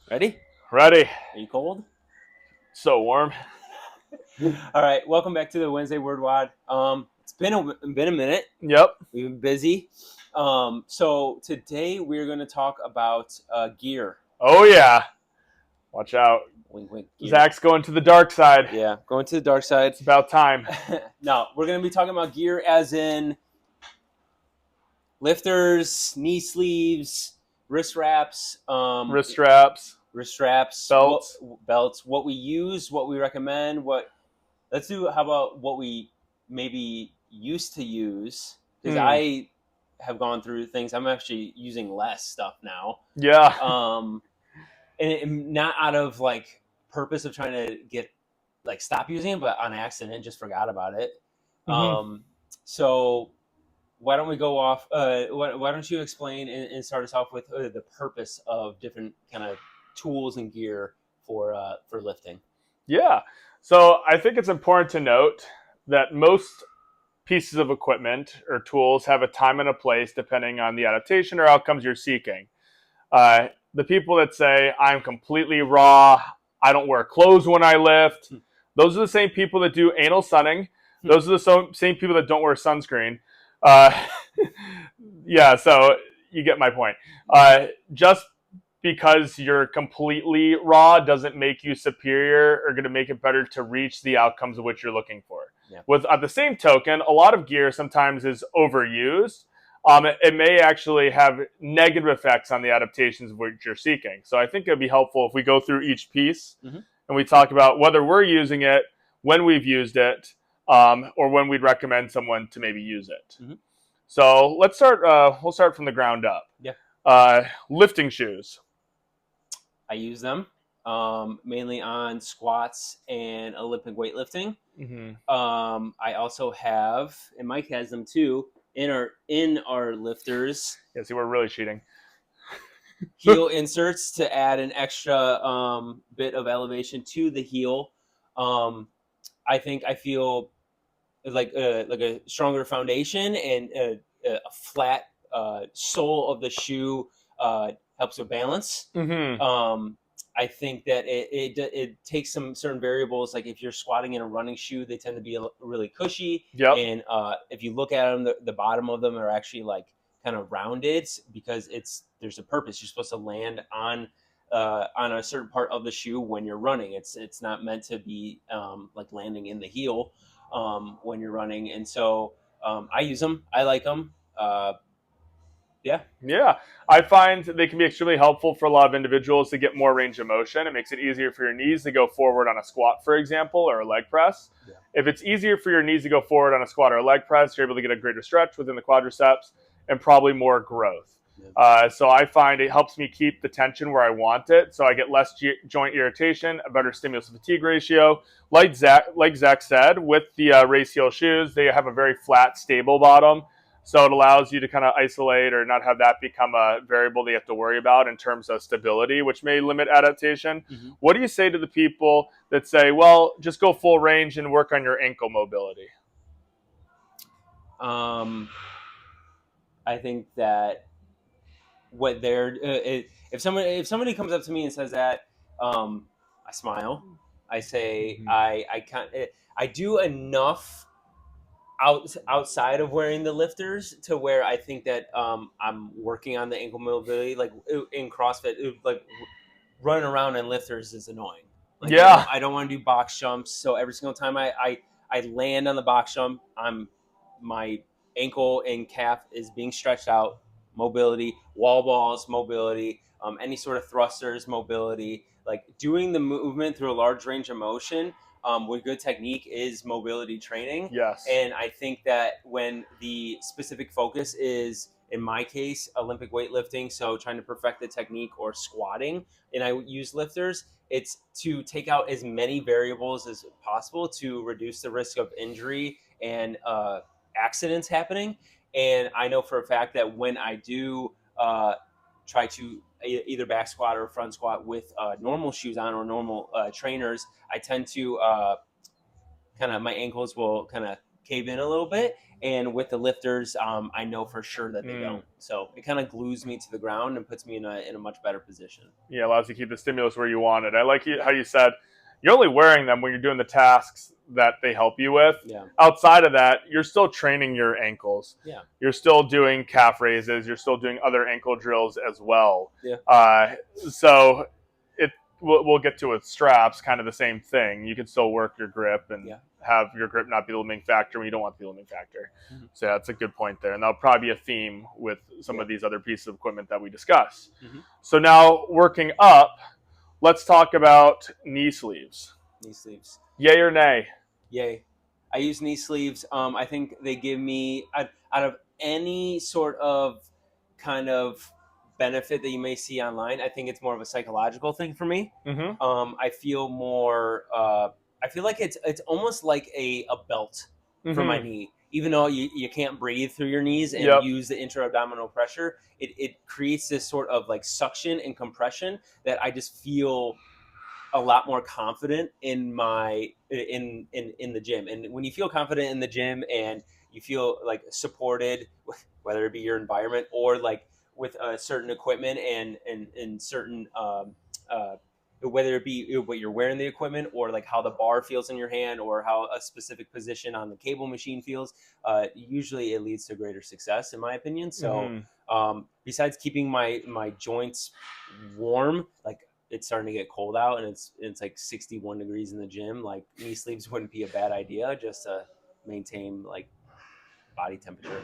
Ready? Ready. Are you cold? So warm. All right. Welcome back to the Wednesday Word Wad. It's been a minute. Yep. We've been busy. So today we're going to talk about gear. Oh yeah. Watch out. Wink, wink. Gear. Zach's going to the dark side. Yeah, going to the dark side. It's about time. No, we're going to be talking about gear as in lifters, knee sleeves, wrist wraps, Wrist straps. Belts. belts. What we use, what we recommend. Let's do. How about what we maybe used to use? Because I have gone through things. I'm actually using less stuff now. Yeah. And not out of like purpose of trying to get like stop using it, but on accident, just forgot about it. So why don't we go off? Why don't you explain and start us off with the purpose of different kind of tools and gear for lifting? Yeah. So I think it's important to note that most pieces of equipment or tools have a time and a place depending on the adaptation or outcomes you're seeking. The people that say, I'm completely raw, I don't wear clothes when I lift, those are the same people that do anal sunning. Those are the same people that don't wear sunscreen. Yeah, so you get my point. Just because you're completely raw doesn't make you superior or going to make it better to reach the outcomes of which you're looking for. Yeah. With at the same token, a lot of gear sometimes is overused. It may actually have negative effects on the adaptations of what you're seeking. So I think it'd be helpful if we go through each piece and we talk about whether we're using it, when we've used it, or when we'd recommend someone to maybe use it. So let's start. We'll start from the ground up. Yeah. Lifting shoes. I use them mainly on squats and Olympic weightlifting. I also have, and Mike has them too, in our lifters. Yeah, see, we're really cheating. Heel inserts to add an extra bit of elevation to the heel. I feel like a stronger foundation and a flat sole of the shoe helps with balance. I think that it takes some certain variables. Like if you're squatting in a running shoe, they tend to be really cushy. Yep. And if you look at them, the bottom of them are actually like kind of rounded because there's a purpose. You're supposed to land on a certain part of the shoe when you're running. It's not meant to be like landing in the heel when you're running. And so I use them. I like them. Yeah. I find they can be extremely helpful for a lot of individuals to get more range of motion. It makes it easier for your knees to go forward on a squat, for example, or a leg press. Yeah. If it's easier for your knees to go forward on a squat or a leg press, you're able to get a greater stretch within the quadriceps and probably more growth. So I find it helps me keep the tension where I want it, so I get less joint irritation, a better stimulus to fatigue ratio. Like Zach said, with the race heel shoes, they have a very flat, stable bottom, so it allows you to kind of isolate or not have that become a variable that you have to worry about in terms of stability, which may limit adaptation. What do you say to the people that say, well, just go full range and work on your ankle mobility? I think that what they're if somebody comes up to me and says that, I smile. I say I can't. I do enough outside of wearing the lifters to where I think that I'm working on the ankle mobility. Like in CrossFit, like running around in lifters is annoying. Like, Yeah. I don't want to do box jumps. So every single time I land on the box jump, my ankle and calf is being stretched out. Mobility, wall balls, mobility, any sort of thrusters, mobility. Like doing the movement through a large range of motion with good technique is mobility training. Yes. And I think that when the specific focus is, in my case, Olympic weightlifting, so trying to perfect the technique, or squatting, and I use lifters, it's to take out as many variables as possible to reduce the risk of injury and accidents happening. And I know for a fact that when I do try to either back squat or front squat with normal shoes on or normal trainers, I tend to kind of, my ankles will kind of cave in a little bit. And with the lifters, I know for sure that they don't. So it kind of glues me to the ground and puts me in a much better position. Yeah, allows you to keep the stimulus where you want it. I like how you said you're only wearing them when you're doing the tasks that they help you with. Yeah. Outside of that, you're still training your ankles. Yeah. You're still doing calf raises. You're still doing other ankle drills as well. Yeah. So we'll get to with straps, kind of the same thing. You can still work your grip and have your grip not be the limiting factor when you don't want the limiting factor. Mm-hmm. So that's a good point there. And that'll probably be a theme with some of these other pieces of equipment that we discuss. Mm-hmm. So now working up, let's talk about knee sleeves. Knee sleeves. Yay or nay? Yay. I use knee sleeves. I think they give me, out of any sort of kind of benefit that you may see online, I think it's more of a psychological thing for me. Mm-hmm. I feel more, I feel like it's almost like a belt for my knee. Even though you can't breathe through your knees and use the intra-abdominal pressure, it creates this sort of like suction and compression that I just feel a lot more confident in in the gym. And when you feel confident in the gym and you feel like supported, whether it be your environment or like with certain equipment and certain whether it be what you're wearing the equipment or like how the bar feels in your hand or how a specific position on the cable machine feels, usually it leads to greater success in my opinion. So besides keeping my joints warm, like it's starting to get cold out and it's like 61 degrees in the gym, like knee sleeves wouldn't be a bad idea just to maintain like body temperature.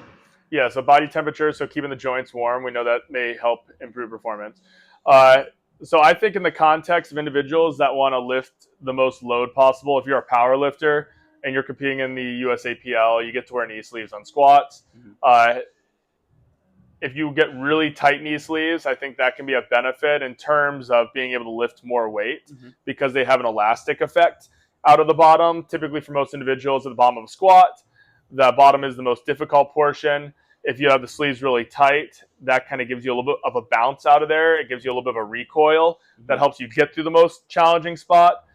Yeah, so body temperature, so keeping the joints warm, we know that may help improve performance. So I think in the context of individuals that want to lift the most load possible, if you're a power lifter and you're competing in the USAPL, you get to wear knee sleeves on squats. Mm-hmm. If you get really tight knee sleeves, I think that can be a benefit in terms of being able to lift more weight because they have an elastic effect out of the bottom. Typically for most individuals at the bottom of a squat, the bottom is the most difficult portion. If you have the sleeves really tight, that kind of gives you a little bit of a bounce out of there. It gives you a little bit of a recoil that helps you get through the most challenging spot.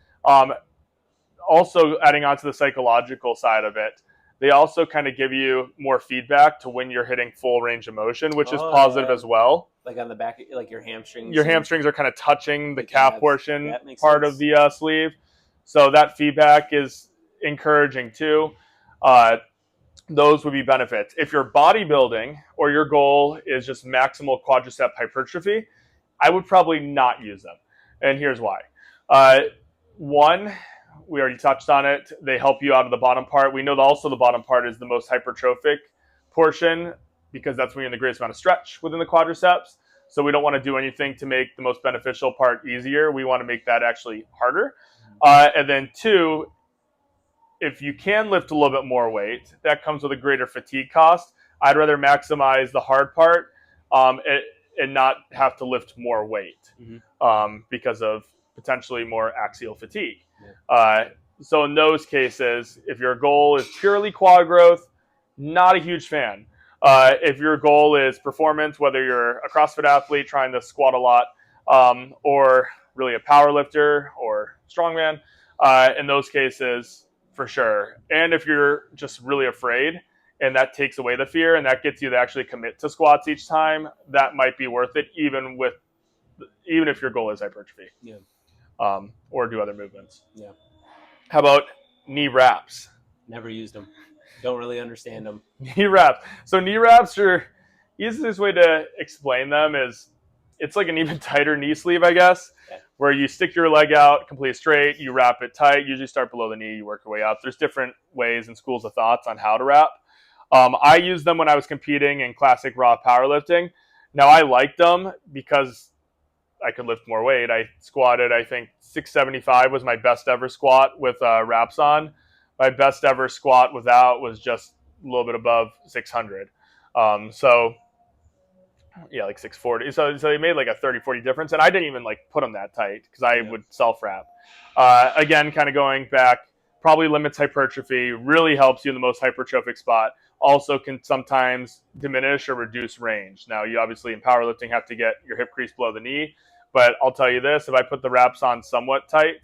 Also, adding on to the psychological side of it, they also kind of give you more feedback to when you're hitting full range of motion, which is positive as well. Like on the back, like your hamstrings. Your hamstrings are kind of touching the calf portion part of the sleeve. So that feedback is encouraging too. Those would be benefits. If you're bodybuilding or your goal is just maximal quadricep hypertrophy, I would probably not use them. And here's why. One, we already touched on it. They help you out of the bottom part. We know that also the bottom part is the most hypertrophic portion because that's when you're in the greatest amount of stretch within the quadriceps. So we don't want to do anything to make the most beneficial part easier. We want to make that actually harder. And then two, if you can lift a little bit more weight, that comes with a greater fatigue cost. I'd rather maximize the hard part and not have to lift more weight because of potentially more axial fatigue. So in those cases, if your goal is purely quad growth, not a huge fan. If your goal is performance, whether you're a CrossFit athlete trying to squat a lot or really a power lifter or strongman, in those cases, for sure. And if you're just really afraid and that takes away the fear and that gets you to actually commit to squats each time, that might be worth it even if your goal is hypertrophy. Yeah. Or do other movements. Yeah. How about knee wraps? Never used them. Don't really understand them. Knee wraps. So knee wraps are, easiest way to explain them is it's like an even tighter knee sleeve, I guess, where you stick your leg out completely straight, you wrap it tight, usually start below the knee, you work your way up. There's different ways and schools of thoughts on how to wrap. I used them when I was competing in classic raw powerlifting. Now I liked them because I could lift more weight. I squatted, I think 675 was my best ever squat with wraps on. My best ever squat without was just a little bit above 600. Yeah, like 640. So they made like a 30-40 difference. And I didn't even like put them that tight because I would self-wrap. Again, kind of going back, probably limits hypertrophy, really helps you in the most hypertrophic spot. Also can sometimes diminish or reduce range. Now, you obviously in powerlifting have to get your hip crease below the knee. But I'll tell you this, if I put the wraps on somewhat tight,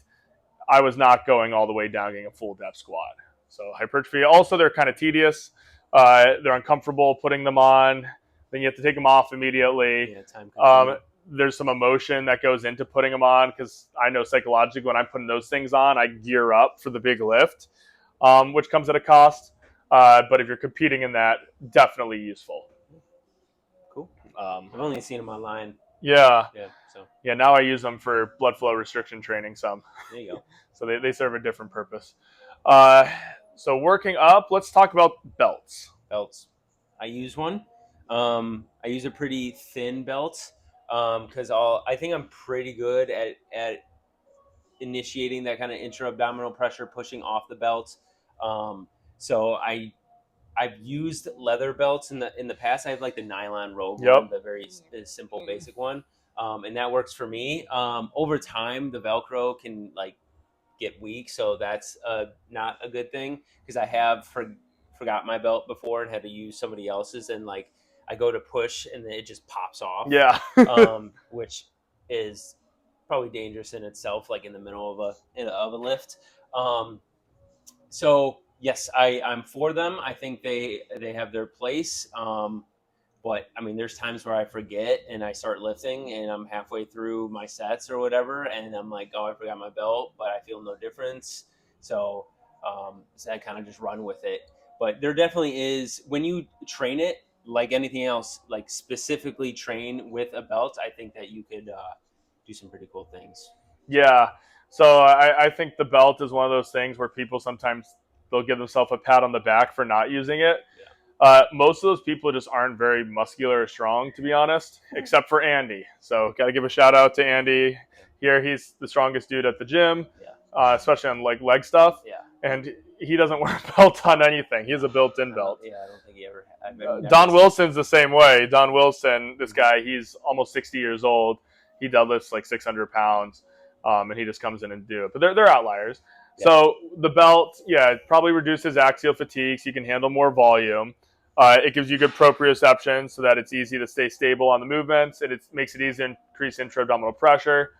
I was not going all the way down getting a full depth squat. So hypertrophy. Also, they're kind of tedious. They're uncomfortable putting them on. Then you have to take them off immediately. Yeah, time consuming. There's some emotion that goes into putting them on because I know psychologically when I'm putting those things on, I gear up for the big lift, which comes at a cost. But if you're competing in that, definitely useful. Cool. I've only seen them online. Yeah. So Yeah, now I use them for blood flow restriction training some. there you go. So they serve a different purpose. So working up, let's talk about belts. Belts. I use one. I use a pretty thin belt because I think I'm pretty good at initiating that kind of intra-abdominal pressure, pushing off the belt. So I've used leather belts in the past. I have like the nylon robe one, the very simple basic one, and that works for me. Over time, the Velcro can like get weak, so that's not a good thing because I have forgot my belt before and had to use somebody else's, and like I go to push and then it just pops off. Yeah. Which is probably dangerous in itself, like in the middle of a lift. So yes, I'm for them. I think they have their place. But I mean, there's times where I forget and I start lifting and I'm halfway through my sets or whatever, and I'm like, oh, I forgot my belt, but I feel no difference. So I kind of just run with it. But there definitely is, when you train it, like anything else, like specifically train with a belt, I think that you could do some pretty cool things. Yeah. So I think the belt is one of those things where people sometimes they'll give themselves a pat on the back for not using it. Yeah. Most of those people just aren't very muscular or strong, to be honest, except for Andy. So got to give a shout out to Andy. Here, he's the strongest dude at the gym, especially on like leg stuff. Yeah. And he doesn't wear a belt on anything. He has a built-in belt. Yeah, I don't think he ever. Don Wilson's the same way. Don Wilson, this guy, he's almost 60 years old. He deadlifts like 600 pounds, and he just comes in and do it. But they're outliers. Yeah. So the belt, it probably reduces axial fatigue, so you can handle more volume. It gives you good proprioception so that it's easy to stay stable on the movements, and it makes it easy to increase intra-abdominal pressure.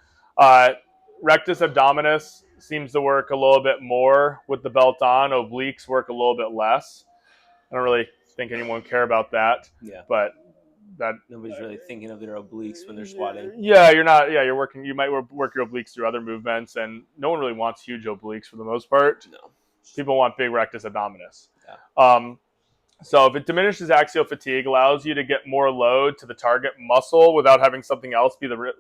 Rectus abdominis seems to work a little bit more with the belt on. Obliques work a little bit less. I don't really think anyone care about that. Yeah. But that nobody's really thinking of their obliques when they're squatting. Yeah, you're not. Yeah, you're working. You might work your obliques through other movements, and no one really wants huge obliques for the most part. No. People want big rectus abdominis. Yeah. So if it diminishes axial fatigue, allows you to get more load to the target muscle without having something else be the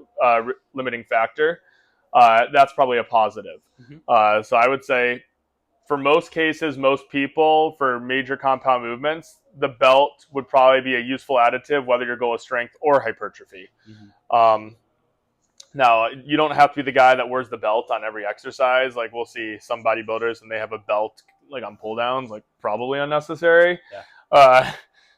limiting factor, that's probably a positive. Mm-hmm. So I would say for most cases, most people, for major compound movements, the belt would probably be a useful additive, whether your goal is strength or hypertrophy. Mm-hmm. Now, you don't have to be the guy that wears the belt on every exercise. Like we'll see some bodybuilders and they have a belt like on pull downs, like probably unnecessary. Yeah.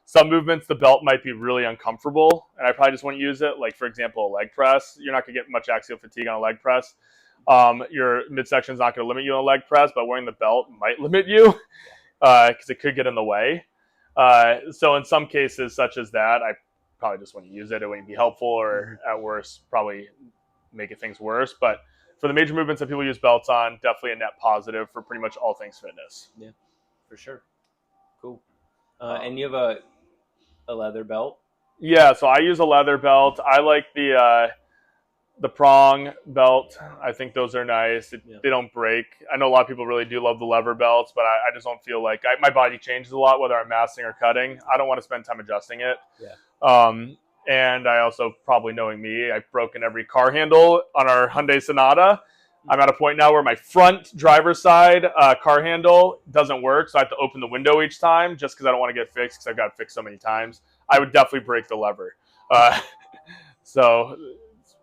Some movements, the belt might be really uncomfortable, and I probably just wouldn't use it. Like, for example, a leg press. You're not going to get much axial fatigue on a leg press. Your midsection is not going to limit you on a leg press, but wearing the belt might limit you because it could get in the way. So in some cases, such as that, I probably just wouldn't use it. It wouldn't be helpful, or at worst, probably make things worse. But for the major movements that people use belts on, definitely a net positive for pretty much all things fitness. Yeah, for sure. Cool. And you have a leather belt? Yeah, so I use a leather belt. I like the prong belt. I think those are nice. They don't break. I know a lot of people really do love the lever belts, but I just don't feel like my body changes a lot, whether I'm massing or cutting. I don't want to spend time adjusting it. Yeah. And I also, probably knowing me, I've broken every car handle on our Hyundai Sonata. I'm at a point now where my front driver's side car handle doesn't work, so I have to open the window each time just because I don't want to get fixed because I've got it fixed so many times. I would definitely break the lever. So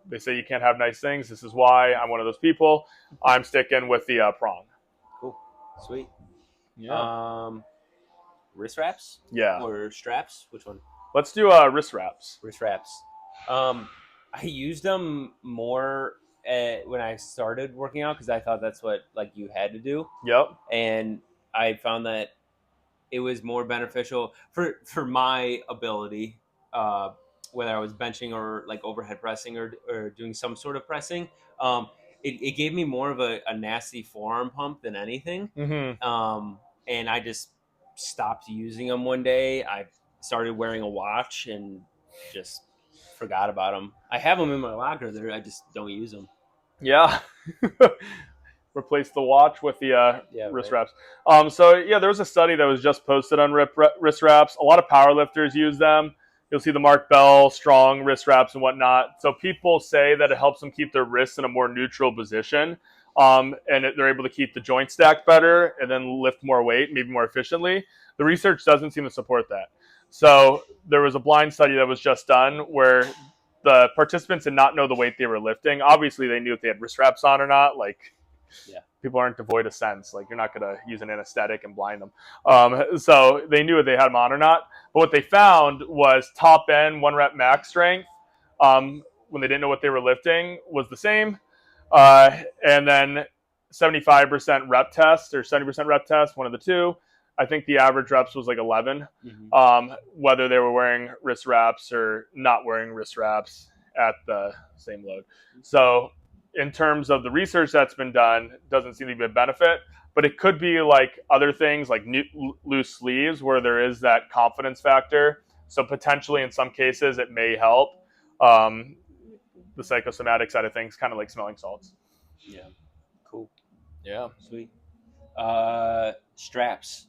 they say you can't have nice things. This is why I'm one of those people. I'm sticking with the prong. Cool. Sweet. Yeah. Wrist wraps? Yeah. Or straps? Which one? Let's do wrist wraps. Wrist wraps. I used them more when I started working out because I thought that's what like you had to do. Yep. And I found that it was more beneficial for my ability, whether I was benching or like overhead pressing or doing some sort of pressing. It gave me more of a nasty forearm pump than anything. Mm-hmm. and I just stopped using them one day. I started wearing a watch and just forgot about them. I have them in my locker there. I just don't use them. Yeah. Replace the watch with the wrist Right. wraps. So yeah, there was a study that was just posted on wrist wraps. A lot of powerlifters use them. You'll see the Mark Bell strong wrist wraps and whatnot. So people say that it helps them keep their wrists in a more neutral position, they're able to keep the joint stacked better and then lift more weight, maybe more efficiently. The research doesn't seem to support that. So there was a blind study that was just done where the participants did not know the weight they were lifting. Obviously, they knew if they had wrist wraps on or not. Like, Yeah. people aren't devoid of sense. Like, you're not going to use an anesthetic and blind them. So they knew if they had them on or not. But what they found was top end 1 rep max strength, when they didn't know what they were lifting, was the same. And then 75% rep test or 70% rep test, one of the two. I think the average reps was like 11, whether they were wearing wrist wraps or not wearing wrist wraps at the same load. So in terms of the research that's been done, doesn't seem to be a benefit, but it could be like other things like loose sleeves where there is that confidence factor. So potentially in some cases it may help. The psychosomatic side of things, kind of like smelling salts. Yeah. Cool. Yeah. Sweet. Straps.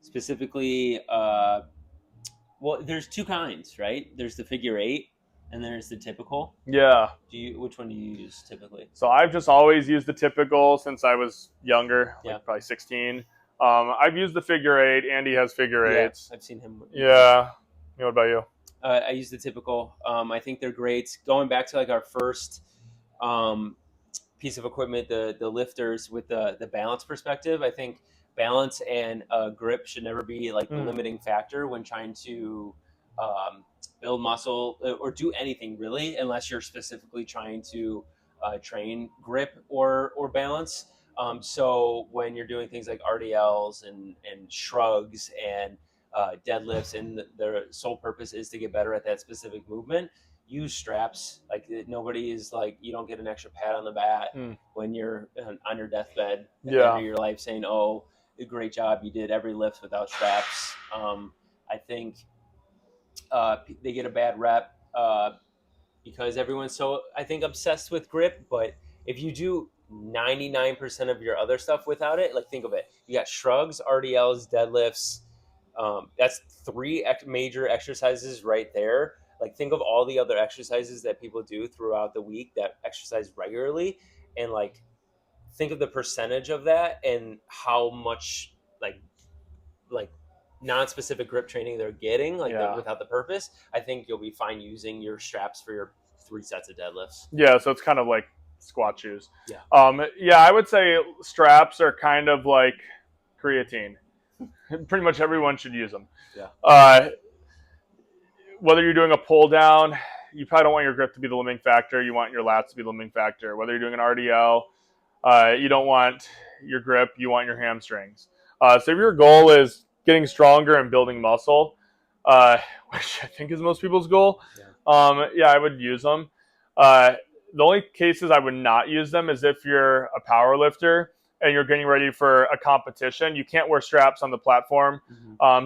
Specifically, well, there's two kinds, right? There's the figure 8 and there's the typical. Yeah. Which one do you use typically? So I've just always used the typical since I was younger, Yeah. like probably 16. I've used the figure 8. Andy has figure 8s. I've seen him. Yeah. What about you? I use the typical. I think they're great. Going back to like our first piece of equipment, the lifters with the balance perspective, I think balance and grip should never be like the limiting factor when trying to build muscle or do anything really, unless you're specifically trying to train grip or balance. So when you're doing things like RDLs and shrugs and deadlifts, and their sole purpose is to get better at that specific movement, use straps. Like, nobody is like, you don't get an extra pat on the back when you're on your deathbed at the end of your life saying, oh, great job, you did every lift without straps. I think they get a bad rep because everyone's so, I think, obsessed with grip. But if you do 99% of your other stuff without it, like, think of it, you got shrugs, RDLs, deadlifts, that's 3 major exercises right there. Like, think of all the other exercises that people do throughout the week that exercise regularly, and like, think of the percentage of that and how much like non-specific grip training they're getting, like without the purpose. I think you'll be fine using your straps for your 3 sets of deadlifts. Yeah, so it's kind of like squat shoes. Yeah. Yeah, I would say straps are kind of like creatine. Pretty much everyone should use them. Yeah. Whether you're doing a pull down, you probably don't want your grip to be the limiting factor. You want your lats to be the limiting factor. Whether you're doing an RDL, you don't want your grip. You want your hamstrings. So if your goal is getting stronger and building muscle, which I think is most people's goal, I would use them. The only cases I would not use them is if you're a power lifter and you're getting ready for a competition. You can't wear straps on the platform.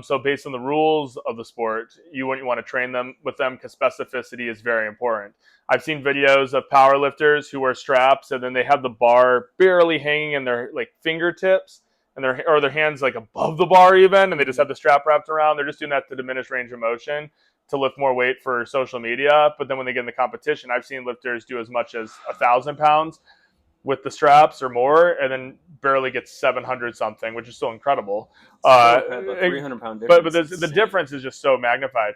So based on the rules of the sport, you wouldn't want to train them with them because specificity is very important. I've seen videos of power lifters who wear straps and then they have the bar barely hanging in their like fingertips and their hands like above the bar even, and they just have the strap wrapped around. They're just doing that to diminish range of motion to lift more weight for social media. But then when they get in the competition, I've seen lifters do as much as 1,000 pounds with the straps or more, and then barely gets 700 something, which is still incredible. But 300-pound difference. But the difference is just so magnified.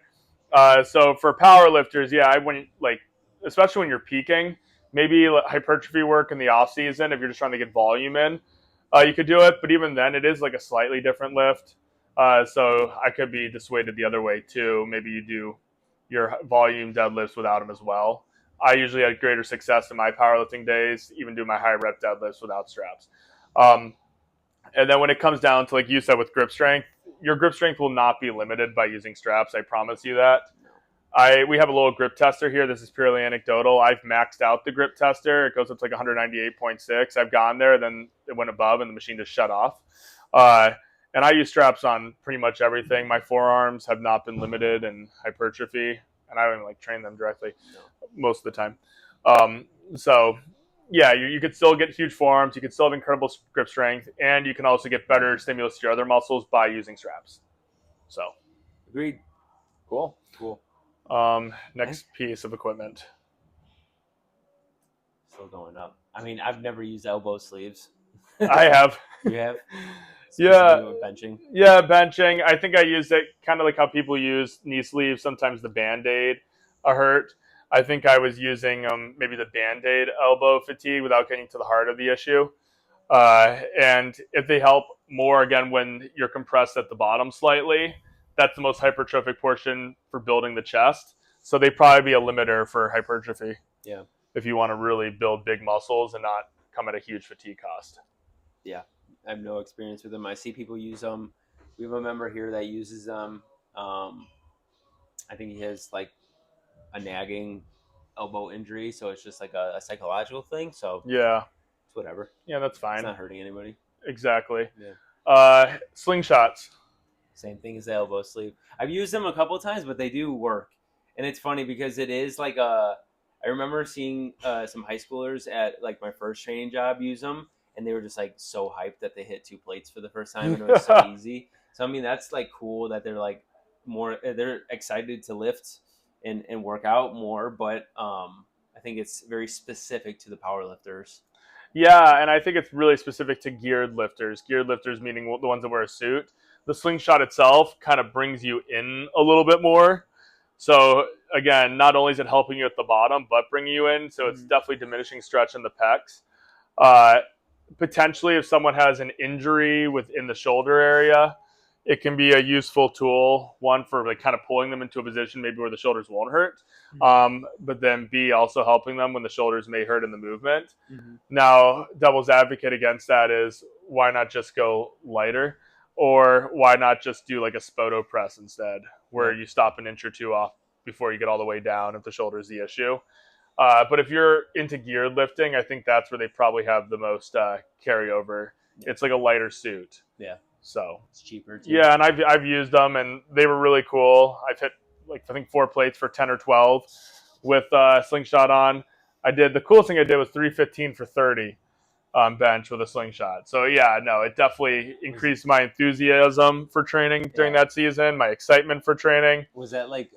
So for power lifters, I wouldn't like, especially when you're peaking, maybe hypertrophy work in the off season. If you're just trying to get volume in, you could do it. But even then, it is like a slightly different lift. So I could be dissuaded the other way too. Maybe you do your volume deadlifts without them as well. I usually had greater success in my powerlifting days, even doing my high rep deadlifts without straps. And then when it comes down to, like you said, with grip strength, your grip strength will not be limited by using straps. I promise you that. We have a little grip tester here. This is purely anecdotal. I've maxed out the grip tester. It goes up to like 198.6. I've gone there, then it went above, and the machine just shut off. And I use straps on pretty much everything. My forearms have not been limited in hypertrophy, and I don't even like train them directly most of the time. So yeah, you could still get huge forearms, you could still have incredible grip strength, and you can also get better stimulus to your other muscles by using straps. So Agreed. cool. Cool. Next piece of equipment. Still going up. I mean, I've never used elbow sleeves. I have. You have? Yeah. Specifically with benching? Yeah, benching. I think I used it kind of like how people use knee sleeves. Sometimes the Band-Aid hurt. I think I was using maybe the Band-Aid elbow fatigue without getting to the heart of the issue. And if they help more, again, when you're compressed at the bottom slightly, that's the most hypertrophic portion for building the chest. So they probably be a limiter for hypertrophy. Yeah. If you want to really build big muscles and not come at a huge fatigue cost. Yeah. I have no experience with them. I see people use them. We have a member here that uses them. I think he has like a nagging elbow injury, so it's just like a psychological thing. So yeah, it's whatever. Yeah, that's fine. It's not hurting anybody. Exactly. Yeah. Slingshots. Same thing as the elbow sleeve. I've used them a couple of times, but they do work. And it's funny because it is like I remember seeing some high schoolers at like my first training job use them, and they were just like so hyped that they hit 2 plates for the first time, and it was so easy. So I mean, that's like cool that they're like they're excited to lift and work out more, but I think it's very specific to the power lifters. Yeah, and I think it's really specific to geared lifters. Geared lifters meaning the ones that wear a suit. The slingshot itself kind of brings you in a little bit more. So again, not only is it helping you at the bottom, but bringing you in. So it's definitely diminishing stretch in the pecs. Potentially, if someone has an injury within the shoulder area, it can be a useful tool. One, for like kind of pulling them into a position maybe where the shoulders won't hurt, but then B, also helping them when the shoulders may hurt in the movement. Mm-hmm. Now, devil's advocate against that is why not just go lighter, or why not just do like a Spoto press instead, where you stop an inch or two off before you get all the way down if the shoulder is the issue. But if you're into geared lifting, I think that's where they probably have the most carryover. Yeah. It's like a lighter suit. Yeah. So it's cheaper too. Yeah, and I've used them, and they were really cool. I've hit like I think 4 plates for 10 or 12 with slingshot on. The coolest thing I did was 315 for 30 on bench with a slingshot. So yeah, no, it definitely increased my enthusiasm for training during that season, my excitement for training. Was that like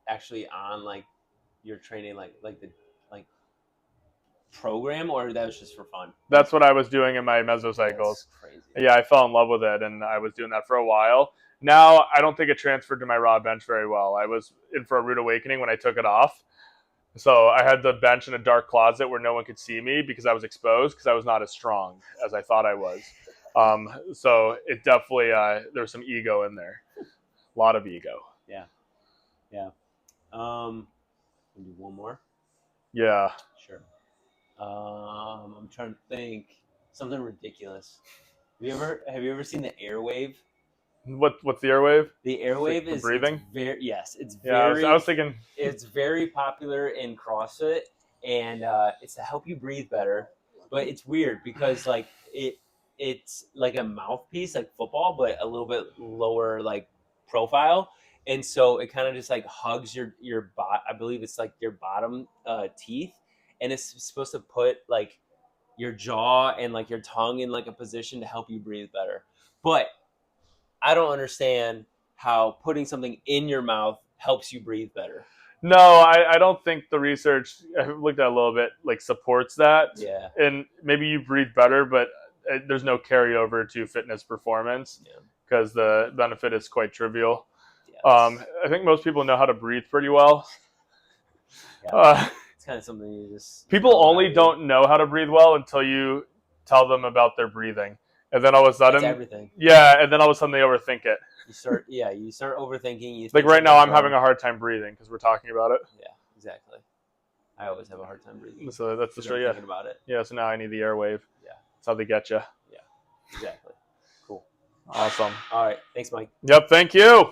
actually on like your training like the program, or that was just for fun? That's what I was doing in my mesocycles. That's crazy. Yeah, I fell in love with it, and I was doing that for a while. Now, I don't think it transferred to my raw bench very well. I was in for a rude awakening when I took it off. So I had the bench in a dark closet where no one could see me because I was exposed because I was not as strong as I thought I was. So it definitely, there was some ego in there. A lot of ego. Yeah. Yeah. We'll do one more? Yeah. Sure. I'm trying to think. Something ridiculous. Have you ever seen the Airwave? What's the Airwave? The Airwave is breathing. It's very. I was thinking it's very popular in CrossFit, and it's to help you breathe better. But it's weird because like it's like a mouthpiece like football, but a little bit lower like profile, and so it kind of just like hugs your I believe it's like your bottom teeth, and it's supposed to put like your jaw and like your tongue in like a position to help you breathe better. But I don't understand how putting something in your mouth helps you breathe better. No, I don't think the research, I've looked at a little bit, like supports that. Yeah. And maybe you breathe better, but there's no carryover to fitness performance because the benefit is quite trivial. Yes. I think most people know how to breathe pretty well. Yeah. It's kind of something you just... People only don't know how to breathe well until you tell them about their breathing. And then all of a sudden... That's everything. Yeah, and then all of a sudden they overthink it. You start overthinking. Like right now I'm having a hard time breathing because we're talking about it. Yeah, exactly. I always have a hard time breathing. So that's the story. Thinking about it. Yeah, so now I need the Airwave. Yeah. That's how they get you. Yeah, exactly. Cool. Awesome. All right. Thanks, Mike. Yep, thank you.